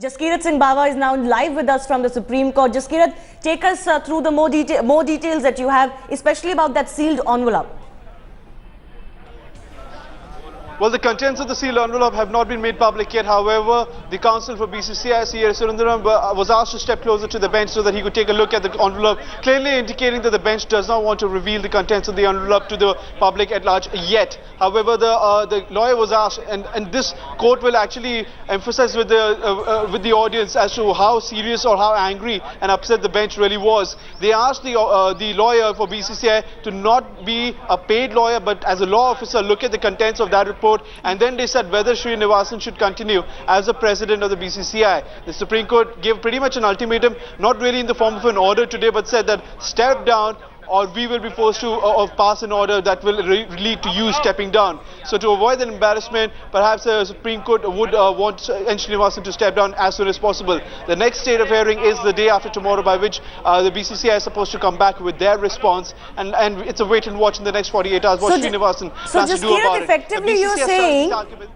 Jaskirat Singh Bawa is now live with us from the Supreme Court. Jaskirat, take us through the more details that you have, especially about that sealed envelope. Well, the contents of the sealed envelope have not been made public yet. However, the counsel for BCCI, C.A. Surundaram, was asked to step closer to the bench so that he could take a look at the envelope, clearly indicating that the bench does not want to reveal the contents of the envelope to the public at large yet. However, the lawyer was asked, and this court will actually emphasize with the audience as to how serious or how angry and upset the bench really was. They asked the lawyer for BCCI to not be a paid lawyer, but as a law officer, look at the contents of that report. And then they said whether Srinivasan should continue as the president of the BCCI. The Supreme Court gave pretty much an ultimatum, not really in the form of an order today, but said that step down or we will be forced to pass an order that will lead to you stepping down. So to avoid that embarrassment, perhaps the Supreme Court would want N. Srinivasan to step down as soon as possible. The next date of hearing is the day after tomorrow, by which the BCCI is supposed to come back with their response, and it's a wait and watch in the next 48 hours what Srinivasan plans to do about it.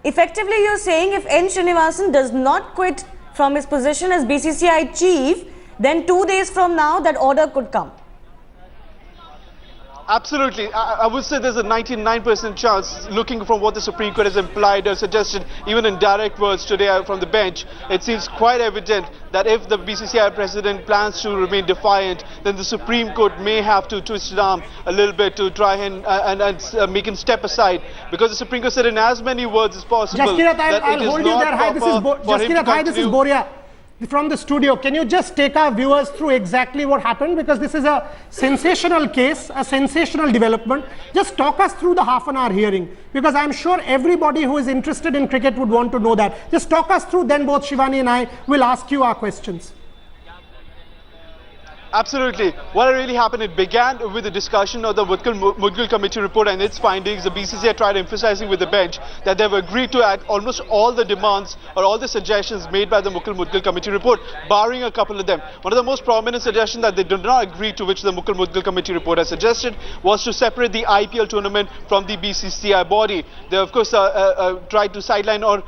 Effectively you're saying if N. Srinivasan does not quit from his position as BCCI chief, then 2 days from now that order could come. Absolutely. I would say there's a 99% chance, looking from what the Supreme Court has implied or suggested, even in direct words today from the bench, it seems quite evident that if the BCCI president plans to remain defiant, then the Supreme Court may have to twist his arm a little bit to try and make him step aside, because the Supreme Court said in as many words as possible Jaskirat, that I'll hold you there. Hi, this is Boria from the studio. Can you just take our viewers through exactly what happened? Because this is a sensational case, a sensational development. Just talk us through the half-an-hour hearing, because I'm sure everybody who is interested in cricket would want to know that. Just talk us through, then both Shivani and I will ask you our questions. Absolutely. What really happened, it began with the discussion of the Mudgal Committee report and its findings. The BCCI tried emphasizing with the bench that they've agreed to add almost all the demands or all the suggestions made by the Mudgal Committee report, barring a couple of them. One of the most prominent suggestions that they did not agree to, which the Mudgal Committee report has suggested, was to separate the IPL tournament from the BCCI body. They, of course, tried to sideline or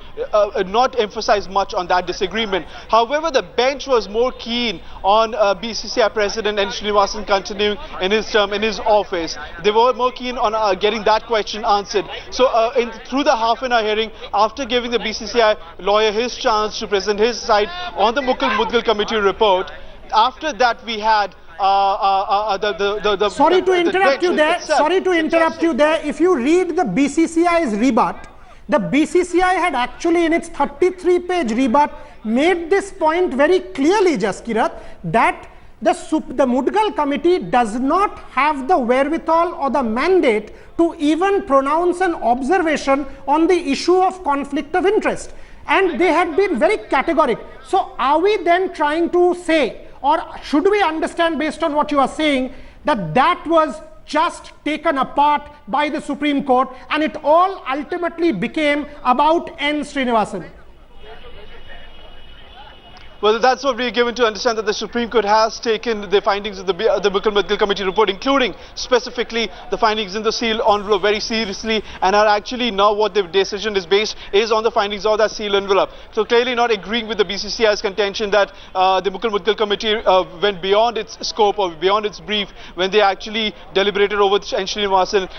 not emphasize much on that disagreement. However, the bench was more keen on BCCI President N. Srinivasan continuing in his term in his office. They were more keen on getting that question answered. So through the half-an-hour hearing, after giving the BCCI lawyer his chance to present his side on the Mudgal Committee report, after that we had Sorry to interrupt you there. If you read the BCCI's rebut, the BCCI had actually in its 33-page rebut made this point very clearly, Jaskirat, that the Mudgal Committee does not have the wherewithal or the mandate to even pronounce an observation on the issue of conflict of interest. And they had been very categorical. So are we then trying to say, or should we understand based on what you are saying, that that was just taken apart by the Supreme Court and it all ultimately became about N. Srinivasan? Well, that's what we are given to understand, that the Supreme Court has taken the findings of the Mudgal Committee report, including specifically the findings in the sealed envelope, very seriously, and are actually now what the decision is based is on the findings of that sealed envelope. So clearly not agreeing with the BCCI's contention that the Mudgal Committee went beyond its scope or beyond its brief when they actually deliberated over N. Srinivasan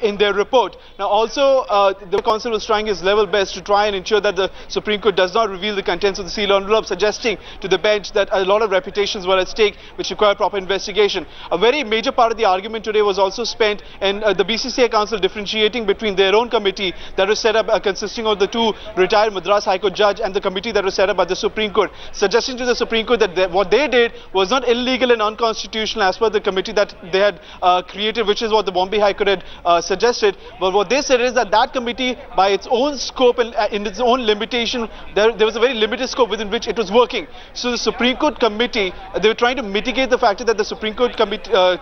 in their report. Now also the counsel was trying his level best to try and ensure that the Supreme Court does not reveal the contents of the sealed envelope, suggesting to the bench that a lot of reputations were at stake which require proper investigation. A very major part of the argument today was also spent in the BCCI Council differentiating between their own committee that was set up consisting of the two retired Madras High Court judge and the committee that was set up by the Supreme Court, suggesting to the Supreme Court that what they did was not illegal and unconstitutional as per the committee that they had created, which is what the Bombay High Court had suggested. But what they said is that that committee, by its own scope and in its own limitation, there was a very limited scope within which it was working. So the Supreme Court committee, they were trying to mitigate the fact that the Supreme Court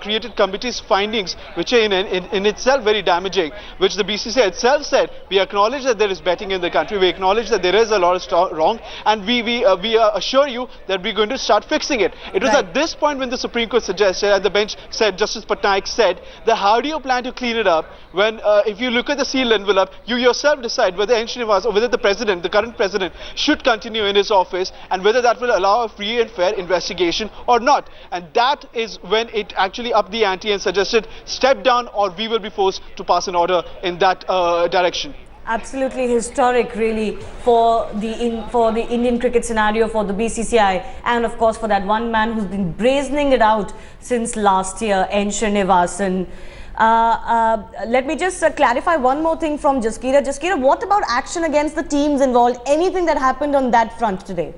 created committee's findings, which are in itself very damaging, which the BCCI itself said, we acknowledge that there is betting in the country, we acknowledge that there is a lot of wrong, and we assure you that we're going to start fixing it. It was at this point when the Supreme Court suggested, and the bench said, Justice Patnaik said, that how do you plan to clean it up when if you look at the sealed envelope, you yourself decide whether N. Srinivas or whether the president, the current president, should continue in his office and whether that will allow a free and fair investigation or not. And that is when it actually upped the ante and suggested step down or we will be forced to pass an order in that direction. Absolutely historic, really, for the Indian cricket scenario, for the BCCI, and of course for that one man who's been brazening it out since last year, N. Srinivasan. Let me just clarify one more thing from Jaskira. Jaskira, what about action against the teams involved? Anything that happened on that front today?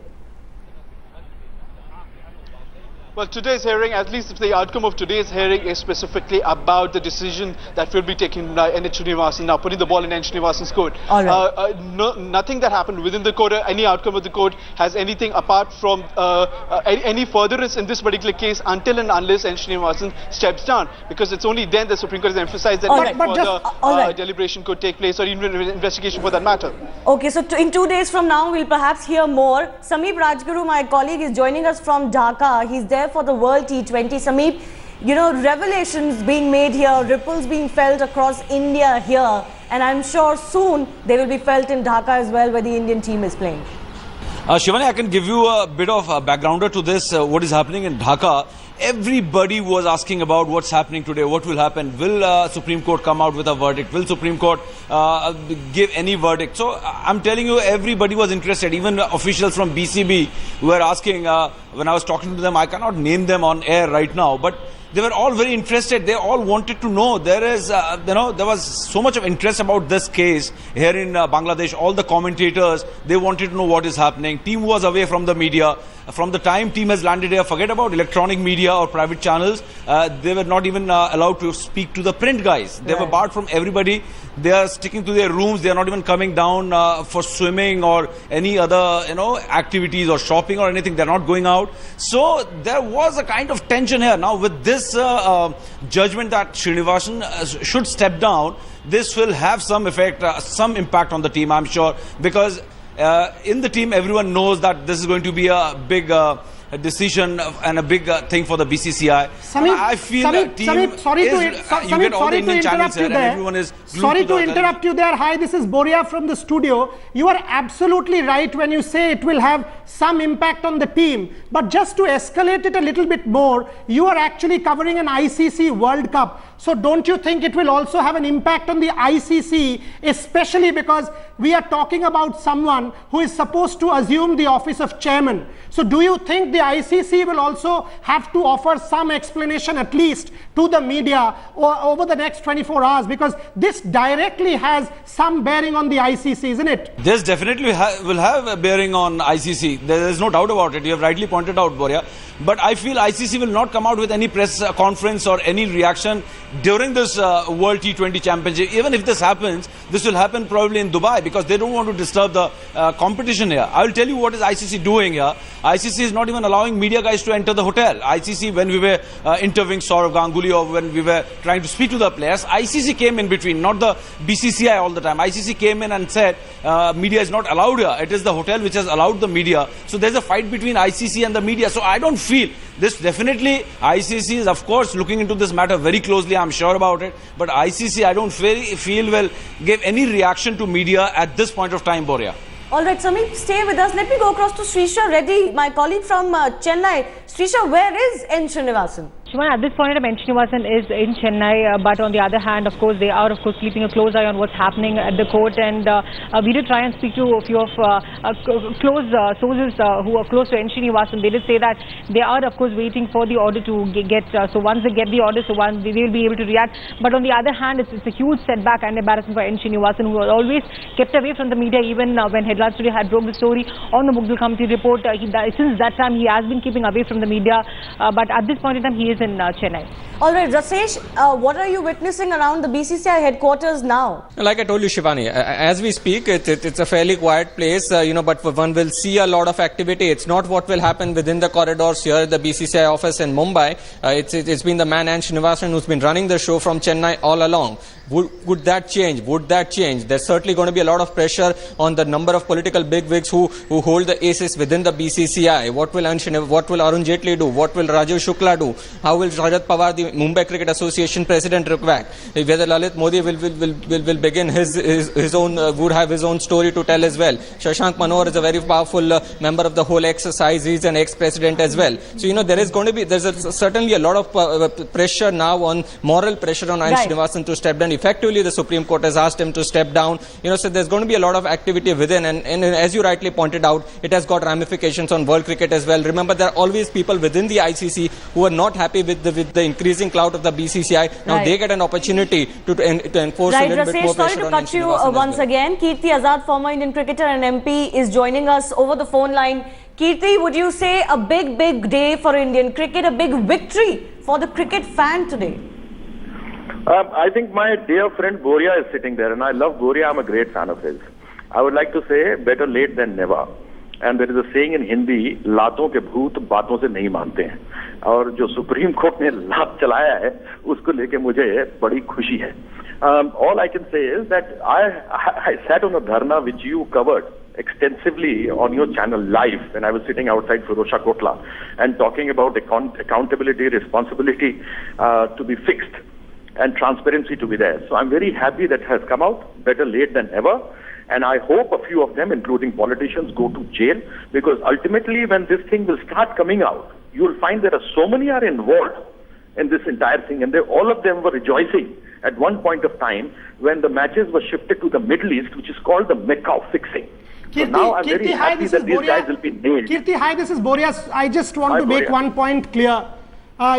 Well, today's hearing, at least the outcome of today's hearing is specifically about the decision that will be taken by N. Srinivasan, now putting the ball in N. Srinivasan's court. All right. Nothing that happened within the court, any outcome of the court has anything apart from any furtherance in this particular case until and unless N. Srinivasan steps down. Because it's only then the Supreme Court has emphasized that further deliberation could take place or even investigation for that matter. Okay, so in 2 days from now, we'll perhaps hear more. Sameep Rajguru, my colleague, is joining us from Dhaka. He's there for the World T20. Sameep, you know, revelations being made here, ripples being felt across India here, and I'm sure soon they will be felt in Dhaka as well, where the Indian team is playing. Shivani, I can give you a bit of a backgrounder to this, what is happening in Dhaka. Everybody was asking about what's happening today, what will happen, will Supreme Court come out with a verdict, will Supreme Court give any verdict. So I'm telling you, everybody was interested, even officials from BCB were asking, when I was talking to them, I cannot name them on air right now, but they were all very interested. They all wanted to know. There is, there was so much of interest about this case here in Bangladesh. All the commentators, they wanted to know what is happening. Team was away from the media. From the time team has landed here, forget about electronic media or private channels. They were not even allowed to speak to the print guys. They were barred from everybody. They are sticking to their rooms. They are not even coming down for swimming or any other, activities or shopping or anything. They're not going out. So there was a kind of tension here. Now with this judgment that Srinivasan should step down, this will have some effect, some impact on the team, I'm sure, because in the team everyone knows that this is going to be a big decision and a big thing for the BCCI. I feel Sameep, sorry to interrupt you there. Sorry to interrupt you there. Hi, this is Boria from the studio. You are absolutely right when you say it will have some impact on the team. But just to escalate it a little bit more, you are actually covering an ICC World Cup. So don't you think it will also have an impact on the ICC, especially because we are talking about someone who is supposed to assume the office of chairman. So do you think the ICC will also have to offer some explanation at least to the media over the next 24 hours? Because this directly has some bearing on the ICC, isn't it? This definitely will have a bearing on ICC. There is no doubt about it. You have rightly pointed out, Boria. But I feel ICC will not come out with any press conference or any reaction during this World T20 Championship. Even if this happens, this will happen probably in Dubai because they don't want to disturb the competition here. I will tell you what is ICC doing here. ICC is not even allowing media guys to enter the hotel. ICC, when we were interviewing Sourav Ganguly or when we were trying to speak to the players, ICC came in between, not the BCCI all the time. ICC came in and said media is not allowed here. It is the hotel which has allowed the media. So there's a fight between ICC and the media. So I don't feel this. Definitely ICC is of course looking into this matter very closely, I'm sure about it, but ICC I don't feel will give any reaction to media at this point of time, Boria. All right, Sameep, stay with us. Let me go across to Srisha Reddy, my colleague from Chennai. Srisha, where is N. Srinivasan? At this point, N. Srinivasan is in Chennai, but on the other hand, of course, they are, of course, keeping a close eye on what's happening at the court. And we did try and speak to a few of close sources who are close to N. Srinivasan. They did say that they are, of course, waiting for the order to get. So once they get the order, they will be able to react. But on the other hand, it's a huge setback and embarrassment for N. Srinivasan, who was always kept away from the media, even when Headlines Today had broke the story on the Mughal Committee report. Since that time, he has been keeping away from the media. But at this point in time, he is in Chennai. All right, Rasesh, what are you witnessing around the BCCI headquarters now? Like I told you, Shivani, as we speak, it's a fairly quiet place, but one will see a lot of activity. It's not what will happen within the corridors here at the BCCI office in Mumbai. It's been the man Ann Srinivasan who's been running the show from Chennai all along. Would that change? Would that change? There's certainly going to be a lot of pressure on the number of political bigwigs who hold the aces within the BCCI. What will Arun Jaitley do? What will Rajiv Shukla do? How will Rajat Pawar, the Mumbai Cricket Association president, react? Whether Lalit Modi will begin his own, would have his own story to tell as well. Shashank Manohar is a very powerful member of the whole exercise. He's an ex-president as well. So, there's certainly a lot of pressure now moral pressure on Ann Srinivasan to step down. Effectively, the Supreme Court has asked him to step down. So there's going to be a lot of activity within, and as you rightly pointed out, it has got ramifications on world cricket as well. Remember, there are always people within the ICC who are not happy with the increasing clout of the BCCI. Now they get an opportunity to enforce a little bit more pressure on Ann Srinivasan. Sorry to cut you once again. Kirti Azad, former Indian cricketer and MP, is joining us over the phone line. Kirti, would you say a big day for Indian cricket, a big victory for the cricket fan today? I think my dear friend Boria is sitting there, and I love Boria. I'm a great fan of his. I would like to say, better late than never. And there is a saying in Hindi, लातों के भूत बातों से नहीं मानते हैं. और जो supreme court ने लात चलाया है, उसको लेके मुझे बड़ी खुशी है. All I can say is that I sat on a dharna which you covered extensively on your channel live when I was sitting outside Firozshah Kotla and talking about accountability, responsibility to be fixed, and transparency to be there. So I'm very happy that has come out, better late than ever. And I hope a few of them, including politicians, go to jail, because ultimately when this thing will start coming out, you will find there are so many are involved in this entire thing, and all of them were rejoicing at one point of time when the matches were shifted to the Middle East, which is called the Mecca of fixing. So now I'm very happy that these guys will be nailed. Kirti, hi, this is Boria. I just want to make one point clear.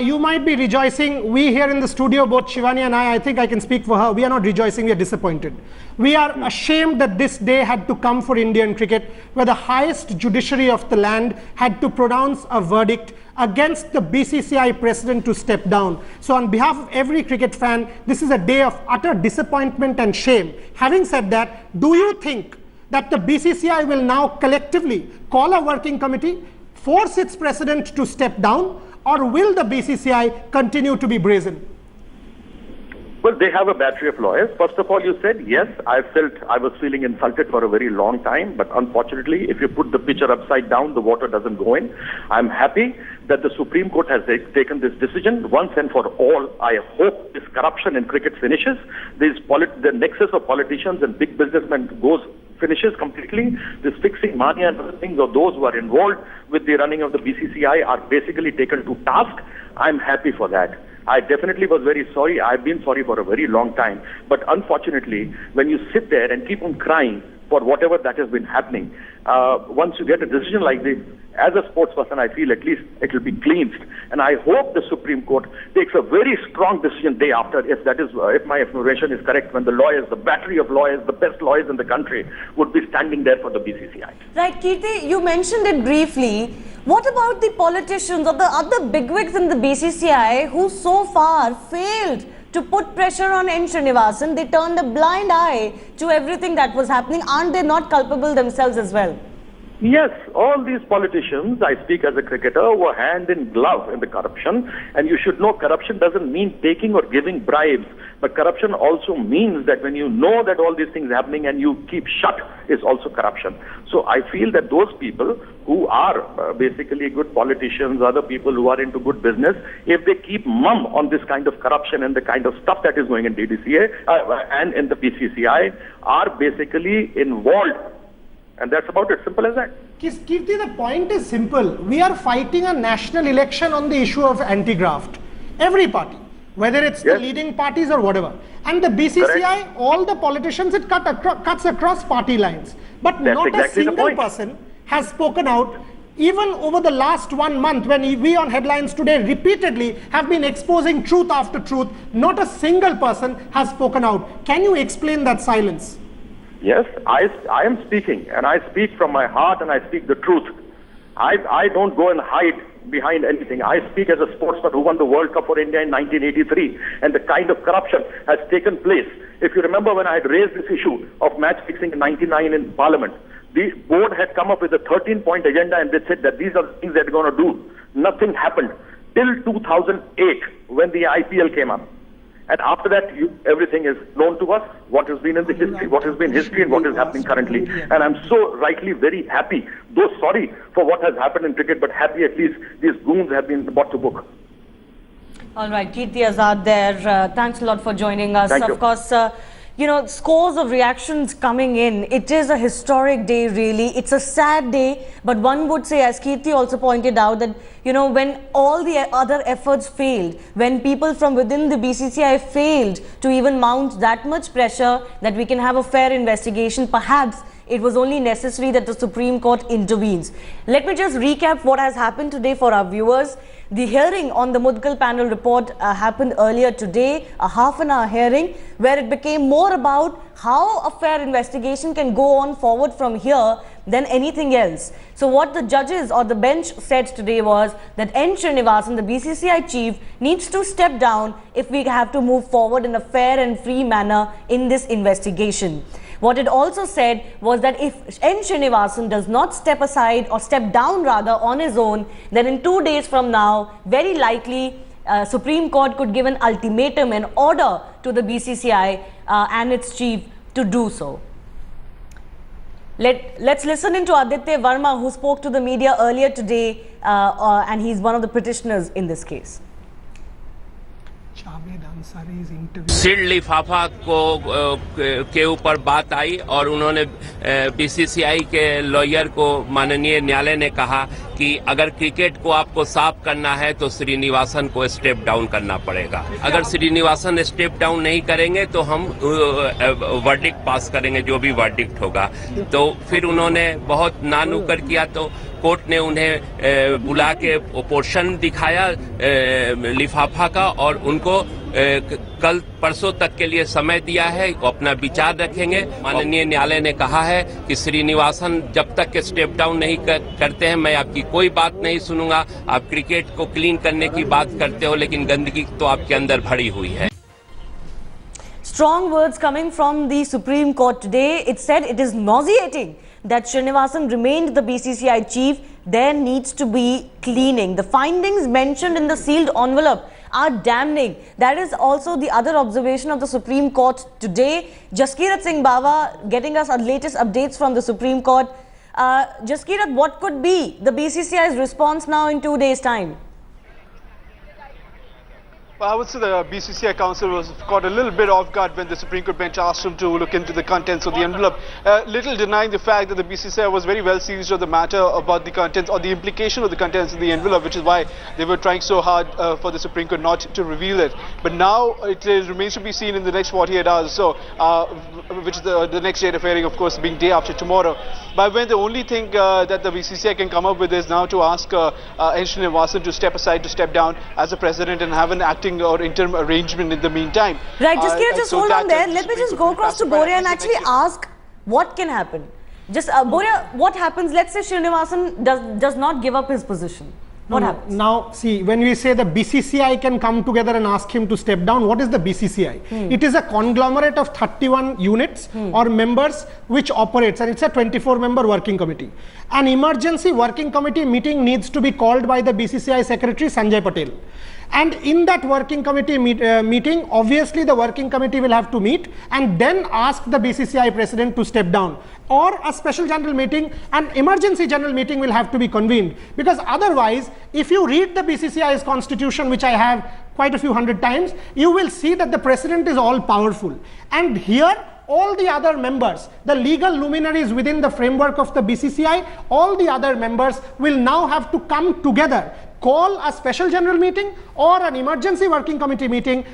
You might be rejoicing. We here in the studio, both Shivani and I think I can speak for her. We are not rejoicing, we are disappointed. We are ashamed that this day had to come for Indian cricket, where the highest judiciary of the land had to pronounce a verdict against the BCCI president to step down. So on behalf of every cricket fan, this is a day of utter disappointment and shame. Having said that, do you think that the BCCI will now collectively call a working committee, force its president to step down, or will the BCCI continue to be brazen? Well, they have a battery of lawyers. First of all, you said, yes, I was feeling insulted for a very long time, but unfortunately, if you put the pitcher upside down, the water doesn't go in. I'm happy that the Supreme Court has taken this decision once and for all. I hope this corruption in cricket finishes. The nexus of politicians and big businessmen finishes completely. This fixing mania and other things of those who are involved with the running of the BCCI are basically taken to task. I'm happy for that. I definitely was very sorry. I've been sorry for a very long time. But unfortunately, when you sit there and keep on crying for whatever that has been happening, once you get a decision like this, as a sports person, I feel at least it will be cleansed. And I hope the Supreme Court takes a very strong decision day after, if my information is correct, when the lawyers, the battery of lawyers, the best lawyers in the country would be standing there for the BCCI. Right, Kirti, you mentioned it briefly. What about the politicians or the other bigwigs in the BCCI who so far failed to put pressure on N. Srinivasan? They turned a blind eye to everything that was happening. Aren't they not culpable themselves as well? Yes, all these politicians, I speak as a cricketer, were hand in glove in the corruption. And you should know corruption doesn't mean taking or giving bribes. But corruption also means that when you know that all these things are happening and you keep shut is also corruption. So I feel that those people who are basically good politicians, other people who are into good business, if they keep mum on this kind of corruption and the kind of stuff that is going in DDCA and in the BCCI, are basically involved. And that's about it, simple as that. Kirti, the point is simple. We are fighting a national election on the issue of anti-graft. Every party, whether it's the leading parties or whatever. And the BCCI, all the politicians, it cuts across party lines. But that's not exactly a single person has spoken out. Even over the last 1 month, when we on Headlines Today repeatedly have been exposing truth after truth, not a single person has spoken out. Can you explain that silence? Yes, I am speaking, and I speak from my heart, and I speak the truth. I don't go and hide behind anything. I speak as a sportsman who won the World Cup for India in 1983, and the kind of corruption has taken place. If you remember when I had raised this issue of match fixing in 99 in Parliament, the board had come up with a 13-point agenda and they said that these are the things they're going to do. Nothing happened till 2008 when the IPL came up. And after that, everything is known to us, what has been in the history, what has been history and what is happening currently. And I'm so rightly very happy, though sorry for what has happened in cricket, but happy at least these goons have been brought to book. All right, Kirti Azad there. Thanks a lot for joining us. Thank you. Of course, you know, scores of reactions coming in. It is a historic day, really. It's a sad day, but one would say, as Kirti also pointed out, that, you know, when all the other efforts failed, when people from within the BCCI failed to even mount that much pressure that we can have a fair investigation, perhaps it was only necessary that the Supreme Court intervenes. Let me just recap what has happened today for our viewers. The hearing on the Mudgal panel report happened earlier today, a half-an-hour hearing, where it became more about how a fair investigation can go on forward from here than anything else. So what the judges or the bench said today was that N. Srinivasan, the BCCI chief, needs to step down if we have to move forward in a fair and free manner in this investigation. What it also said was that if N. Srinivasan does not step aside or step down rather on his own, then in 2 days from now, very likely Supreme Court could give an ultimatum, an order to the BCCI and its chief to do so. Let's listen into Aditya Verma, who spoke to the media earlier today, and he's one of the petitioners in this case. Seed लिफाफा को के ऊपर बात आई और उन्होंने BCCI के lawyer को माननीय न्यायालय ने कहा कि अगर क्रिकेट को आपको साफ करना है तो श्रीनिवासन को स्टेप डाउन करना पड़ेगा। अगर श्रीनिवासन स्टेप डाउन नहीं करेंगे तो हम वर्डिक्ट पास करेंगे, जो भी वर्डिक्ट होगा। तो फिर उन्होंने बहुत नानुकर किया तो कोर्ट ने उन्हें बुला के पोर्शन दिखाया लिफाफा का और उनको कल परसों तक के लिए समय दिया है, अपना विचार रखेंगे। माननीय न्यायालय ने कहा है कि श्रीनिवासन जब तक स्टेप डाउन नहीं करते हैं मैं आपकी कोई बात नहीं सुनूंगा। आप क्रिकेट को क्लीन करने की बात करते हो लेकिन गंदगी तो आपके अंदर भरी हुई है। Strong words coming from the Supreme Court today. It said it is nauseating that Srinivasan remained the BCCI chief. There needs to be cleaning. The findings mentioned in the sealed envelope are damning. That is also the other observation of the Supreme Court today. Jaskirat Singh Bava getting us our latest updates from the Supreme Court. Jaskirat, what could be the BCCI's response now in 2 days' time? I would say the BCCI Council was caught a little bit off guard when the Supreme Court bench asked him to look into the contents of the envelope, little denying the fact that the BCCI was very well seized of the matter about the contents or the implication of the contents of the envelope, which is why they were trying so hard for the Supreme Court not to reveal it. But now it remains to be seen in the next 48 hours or so, which is the next date of hearing, of course, being day after tomorrow. By when the only thing that the BCCI can come up with is now to ask N. Srinivasan to step aside, to step down as a president and have an acting or interim arrangement in the meantime. Right, just hold on there. Let me just go across to Boria and actually ask what can happen. Just Boria, what happens? Let's say Srinivasan does not give up his position. What happens? Now, see, when we say the BCCI can come together and ask him to step down, what is the BCCI? It is a conglomerate of 31 units or members which operates, and it's a 24-member working committee. An emergency working committee meeting needs to be called by the BCCI Secretary Sanjay Patel. And in that working committee meeting, obviously the working committee will have to meet and then ask the BCCI president to step down. Or a special general meeting, an emergency general meeting will have to be convened. Because otherwise, if you read the BCCI's constitution, which I have quite a few hundred times, you will see that the president is all powerful. And here, all the other members, the legal luminaries within the framework of the BCCI, all the other members will now have to come together, call a special general meeting or an emergency working committee meeting,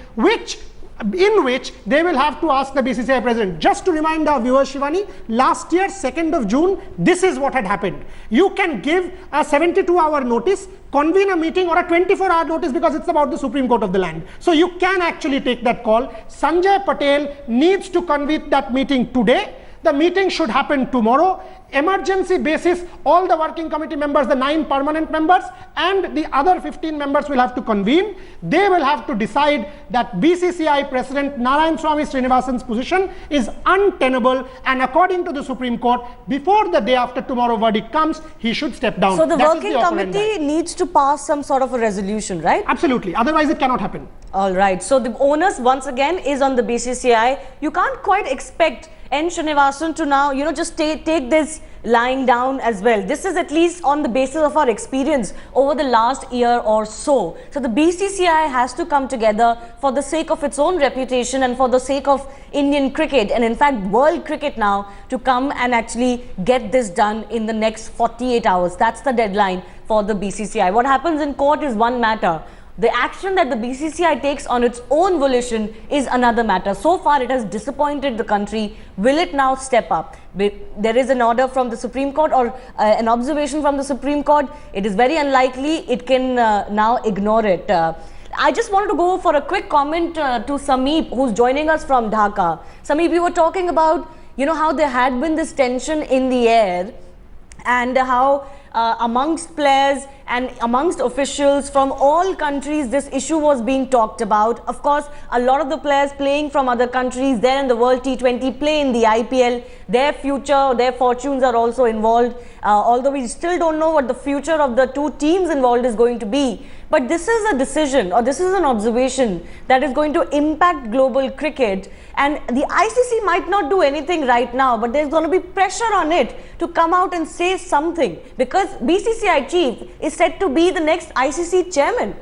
in which they will have to ask the BCCI president. Just to remind our viewers, Shivani, last year, 2nd of June, this is what had happened. You can give a 72-hour notice, convene a meeting or a 24-hour notice because it's about the Supreme Court of the land. So you can actually take that call. Sanjay Patel needs to convene that meeting today. The meeting should happen tomorrow. Emergency basis, all the working committee members, the 9 permanent members and the other 15 members will have to convene. They will have to decide that BCCI President Narayanaswamy Srinivasan's position is untenable, and according to the Supreme Court, before the day after tomorrow verdict comes, he should step down. So the That is working operandi. committee needs to pass some sort of a resolution, right? Absolutely. Otherwise, it cannot happen. All right. So the onus once again is on the BCCI. You can't quite expect N. Srinivasan to now, just take this lying down as well. This is at least on the basis of our experience over the last year or so. So the BCCI has to come together for the sake of its own reputation and for the sake of Indian cricket and in fact world cricket now to come and actually get this done in the next 48 hours. That's the deadline for the BCCI. What happens in court is one matter. The action that the BCCI takes on its own volition is another matter. So far, it has disappointed the country. Will it now step up? There is an order from the Supreme Court or an observation from the Supreme Court. It is very unlikely it can now ignore it. I just wanted to go for a quick comment to Sameep, who's joining us from Dhaka. Sameep, you were talking about, how there had been this tension in the air and how amongst players and amongst officials from all countries this issue was being talked about. Of course, a lot of the players playing from other countries there in the World T20 play in the IPL. Their future, their fortunes are also involved, although we still don't know what the future of the two teams involved is going to be. But this is a decision, or this is an observation that is going to impact global cricket, and the ICC might not do anything right now, but there's going to be pressure on it to come out and say something, because BCCI chief is said to be the next ICC chairman.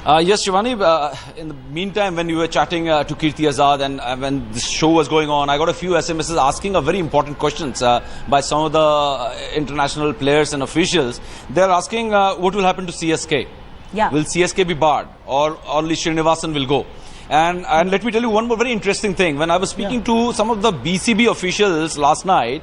Yes, Shivani, in the meantime, when you were chatting to Kirti Azad and when this show was going on, I got a few SMSs asking a very important questions by some of the international players and officials. They're asking what will happen to CSK? Yeah. Will CSK be barred or only Srinivasan will go? And let me tell you one more very interesting thing. When I was speaking to some of the BCB officials last night,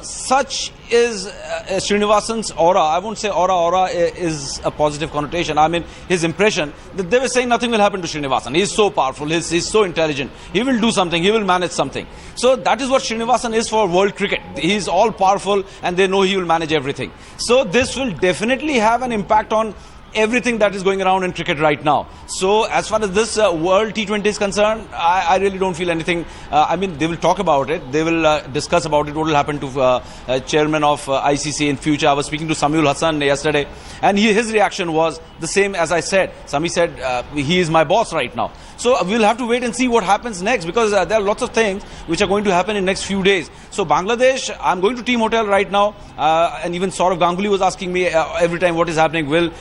such is Srinivasan's aura. I won't say aura is a positive connotation. I mean, his impression that they were saying nothing will happen to Srinivasan. He's so powerful, he's so intelligent. He will do something, he will manage something. So that is what Srinivasan is for world cricket. He's all powerful and they know he will manage everything. So this will definitely have an impact on everything that is going around in cricket right now. So as far as this World T20 is concerned, I really don't feel anything. I mean, they will talk about it. They will discuss about it. What will happen to chairman of ICC in future. I was speaking to Samuel Hassan yesterday, and his reaction was the same as I said. Sami said, he is my boss right now. So we'll have to wait and see what happens next, because there are lots of things which are going to happen in next few days. So Bangladesh, I'm going to Team Hotel right now, and even Saurav Ganguly was asking me every time what is happening. Will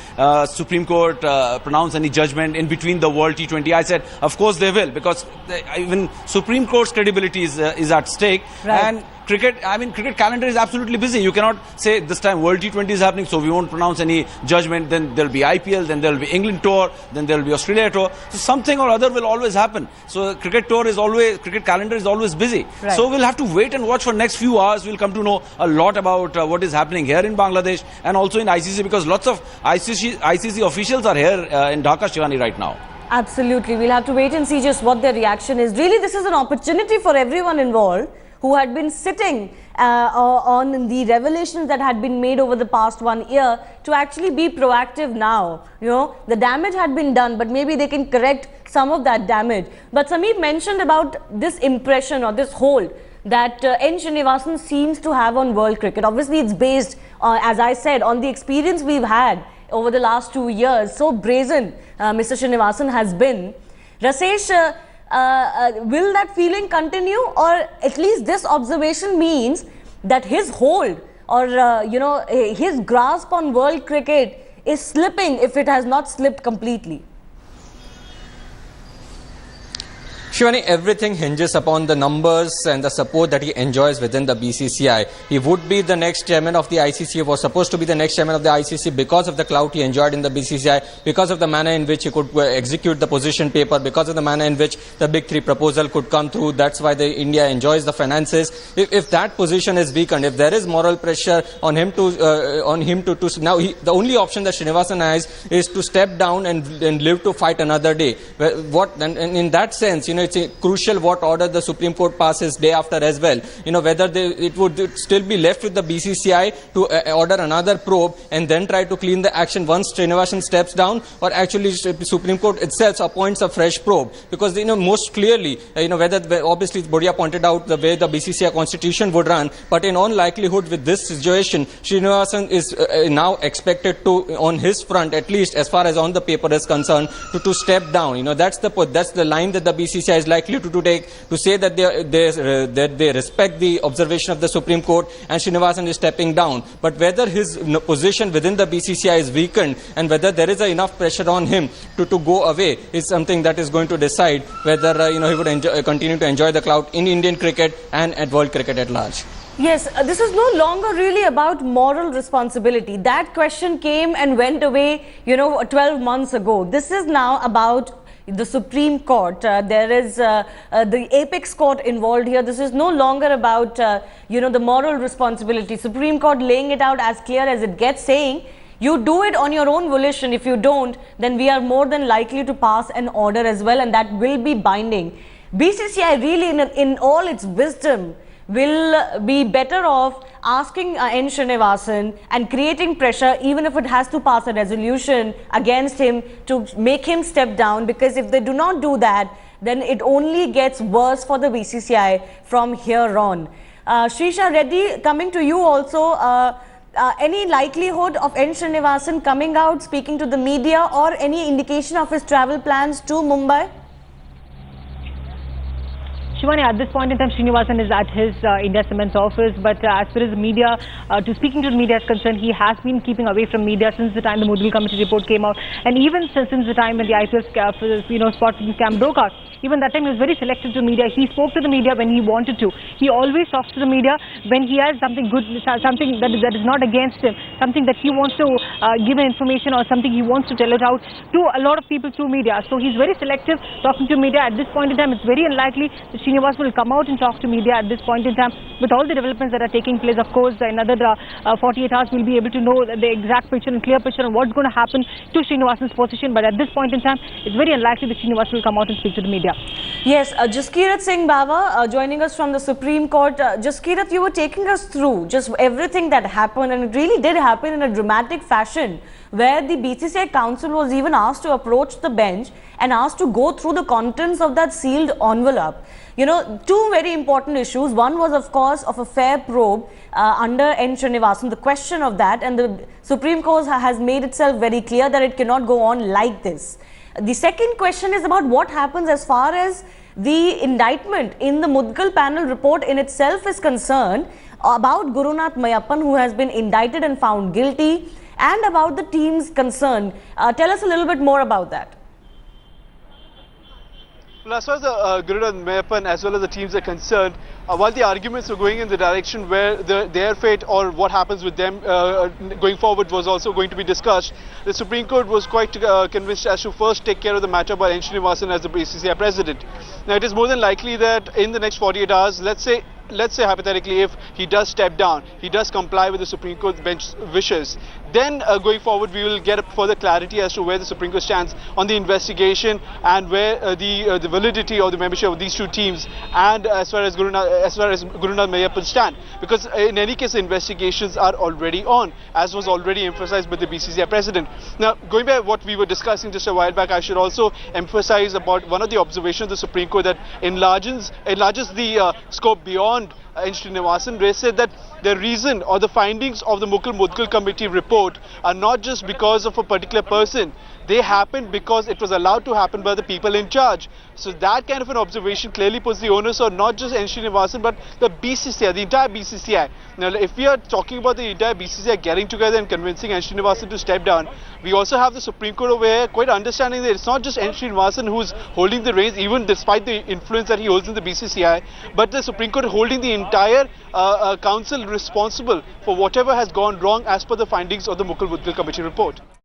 Supreme Court pronounce any judgment in between the World T20? I said, of course they will, because even Supreme Court's credibility is at stake. Right. And cricket calendar is absolutely busy. You cannot say this time World T20 is happening, so we won't pronounce any judgment. Then there'll be IPL, then there'll be England tour, then there'll be Australia tour. So something or other will always happen. So cricket calendar is always busy. Right. So we'll have to wait and watch for next few hours. We'll come to know a lot about what is happening here in Bangladesh and also in ICC, because lots of ICC officials are here in Dhaka, Shivani, right now. Absolutely. We'll have to wait and see just what their reaction is. Really, this is an opportunity for everyone involved who had been sitting on the revelations that had been made over the past 1 year to actually be proactive now. The damage had been done, but maybe they can correct some of that damage. But Sameep mentioned about this impression or this hold that N. Srinivasan seems to have on world cricket. Obviously, it's based, as I said, on the experience we've had over the last 2 years. So brazen Mr. Srinivasan has been. Rasesh, will that feeling continue, or at least this observation means that his hold or his grasp on world cricket is slipping, if it has not slipped completely? Shivani, everything hinges upon the numbers and the support that he enjoys within the BCCI. He would be the next chairman of the ICC, was supposed to be the next chairman of the ICC because of the clout he enjoyed in the BCCI, because of the manner in which he could execute the position paper, because of the manner in which the Big Three proposal could come through. That's why India enjoys the finances. If that position is weakened, if there is moral pressure on him to now the only option that Srinivasan has is to step down and live to fight another day. And in that sense, it's crucial what order the Supreme Court passes day after as well. Whether it would still be left with the BCCI to order another probe and then try to clean the action once Srinivasan steps down, or actually Supreme Court itself appoints a fresh probe. Because most clearly, whether obviously Boria pointed out the way the BCCI constitution would run, but in all likelihood with this situation, Srinivasan is now expected to, on his front, at least as far as on the paper is concerned, to step down. That's the line that the BCCI is likely to take, to say that they respect the observation of the Supreme Court and Srinivasan is stepping down. But whether his position within the BCCI is weakened and whether there is enough pressure on him to go away is something that is going to decide whether he would continue to enjoy the clout in Indian cricket and at world cricket at large. Yes, this is no longer really about moral responsibility. That question came and went away, 12 months ago. This is now about the Supreme Court. There is the apex court involved here. This is no longer about, the moral responsibility. Supreme Court laying it out as clear as it gets, saying, you do it on your own volition. If you don't, then we are more than likely to pass an order as well, and that will be binding. BCCI really, in all its wisdom, will be better off asking N. Srinivasan and creating pressure, even if it has to pass a resolution against him to make him step down, because if they do not do that, then it only gets worse for the BCCI from here on. Srisha Reddy, coming to you also, any likelihood of N. Srinivasan coming out, speaking to the media, or any indication of his travel plans to Mumbai? Shivani, at this point in time, Srinivasan is at his India Cements office, but as far as the media, speaking to the media is concerned, he has been keeping away from media since the time the Moodle Committee report came out, and even since the time when the IPL spot scam broke out. Even that time he was very selective to media. He spoke to the media when he wanted to. He always talks to the media when he has something good, something that is not against him, something that he wants to give an information or something he wants to tell it out to a lot of people through media. So he's very selective talking to media. At this point in time, it's very unlikely that Srinivasan will come out and talk to media at this point in time. With all the developments that are taking place, of course, in another 48 hours we'll be able to know the exact picture and clear picture on what's going to happen to Srinivasan's position. But at this point in time, it's very unlikely that Srinivasan will come out and speak to the media. Yes, Jaskirat Singh Baba joining us from the Supreme Court. Jaskirat, you were taking us through just everything that happened, and it really did happen in a dramatic fashion, where the BCCI Council was even asked to approach the bench and asked to go through the contents of that sealed envelope. Two very important issues. One was, of course, of a fair probe under N. Srinivasan, the question of that, and the Supreme Court has made itself very clear that it cannot go on like this. The second question is about what happens as far as the indictment in the Mudgal panel report in itself is concerned, about Gurunath Mayappan, who has been indicted and found guilty, and about the teams concerned. Tell us a little bit more about that. Well, as far as the Gurunath Mayappan as well as the teams are concerned, while the arguments were going in the direction where their fate or what happens with them going forward was also going to be discussed, the Supreme Court was quite convinced as to first take care of the matter by N. Srinivasan as the BCCI president. Now, it is more than likely that in the next 48 hours, let's say hypothetically, if he does step down, he does comply with the Supreme Court bench wishes, then going forward we will get further clarity as to where the Supreme Court stands on the investigation and where the validity of the membership of these two teams, and as far as Gurunath Mayappan stand. Because in any case, the investigations are already on, as was already emphasized by the BCCI president. Now, going back to what we were discussing just a while back, I should also emphasize about one of the observations of the Supreme Court that enlarges the scope beyond N. Srinivasan. They said that the reason or the findings of the Mukul Mudgal Committee report are not just because of a particular person. They happened because it was allowed to happen by the people in charge. So that kind of an observation clearly puts the onus on not just N. Srinivasan but the BCCI, the entire BCCI. Now, if we are talking about the entire BCCI getting together and convincing N. Srinivasan to step down, we also have the Supreme Court over here quite understanding that it's not just N. Srinivasan who's holding the reins, even despite the influence that he holds in the BCCI, but the Supreme Court holding the entire council responsible for whatever has gone wrong as per the findings of the Mukul Mudgal Committee report.